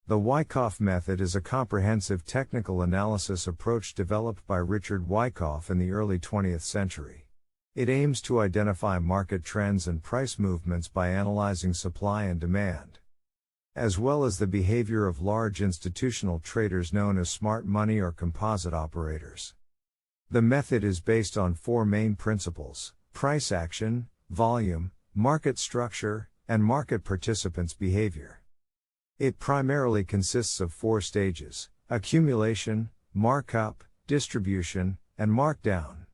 The Wyckoff Method is a comprehensive technical analysis approach developed by Richard Wyckoff in the early 20th century. It aims to identify market trends and price movements by analyzing supply and demand, as well as the behavior of large institutional traders known as smart money or composite operators. The method is based on four main principles: price action, volume, market structure, and market participants' behavior. It primarily consists of four stages: accumulation, markup, distribution, and markdown.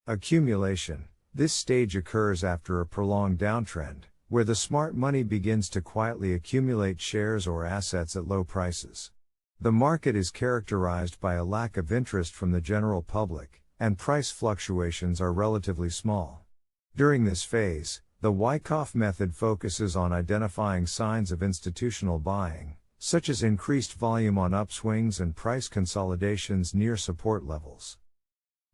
Accumulation. This stage occurs after a prolonged downtrend, where the smart money begins to quietly accumulate shares or assets at low prices. The market is characterized by a lack of interest from the general public, and price fluctuations are relatively small. During this phase, the Wyckoff method focuses on identifying signs of institutional buying, such as increased volume on upswings and price consolidations near support levels.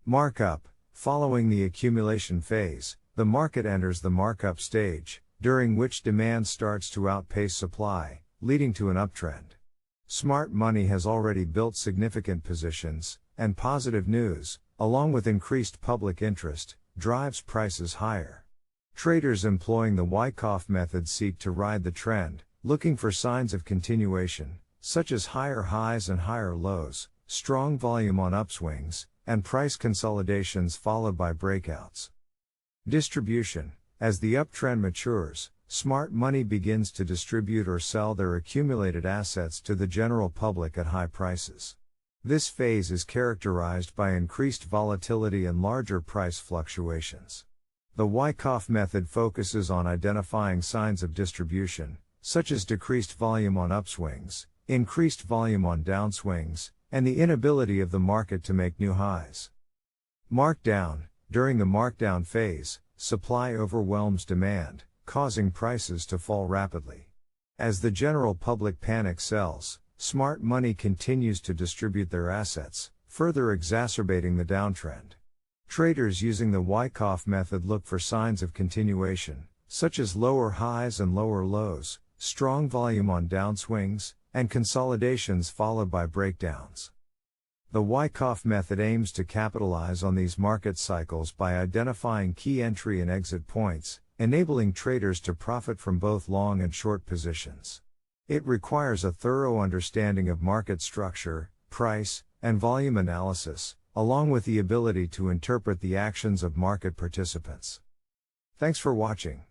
Markup. Following the accumulation phase, the market enters the markup stage, during which demand starts to outpace supply, leading to an uptrend. Smart money has already built significant positions, and positive news, along with increased public interest, drives prices higher. Traders employing the Wyckoff method seek to ride the trend, looking for signs of continuation, such as higher highs and higher lows, strong volume on upswings, and price consolidations followed by breakouts. Distribution. As the uptrend matures, smart money begins to distribute or sell their accumulated assets to the general public at high prices. This phase is characterized by increased volatility and larger price fluctuations. The Wyckoff method focuses on identifying signs of distribution, such as decreased volume on upswings, increased volume on downswings, and the inability of the market to make new highs. Markdown. During the markdown phase, supply overwhelms demand, causing prices to fall rapidly. As the general public panic sells, smart money continues to distribute their assets, further exacerbating the downtrend. Traders using the Wyckoff method look for signs of continuation, such as lower highs and lower lows, strong volume on downswings, and consolidations followed by breakdowns. The Wyckoff method aims to capitalize on these market cycles by identifying key entry and exit points, enabling traders to profit from both long and short positions. It requires a thorough understanding of market structure, price, and volume analysis, along with the ability to interpret the actions of market participants. Thanks for watching.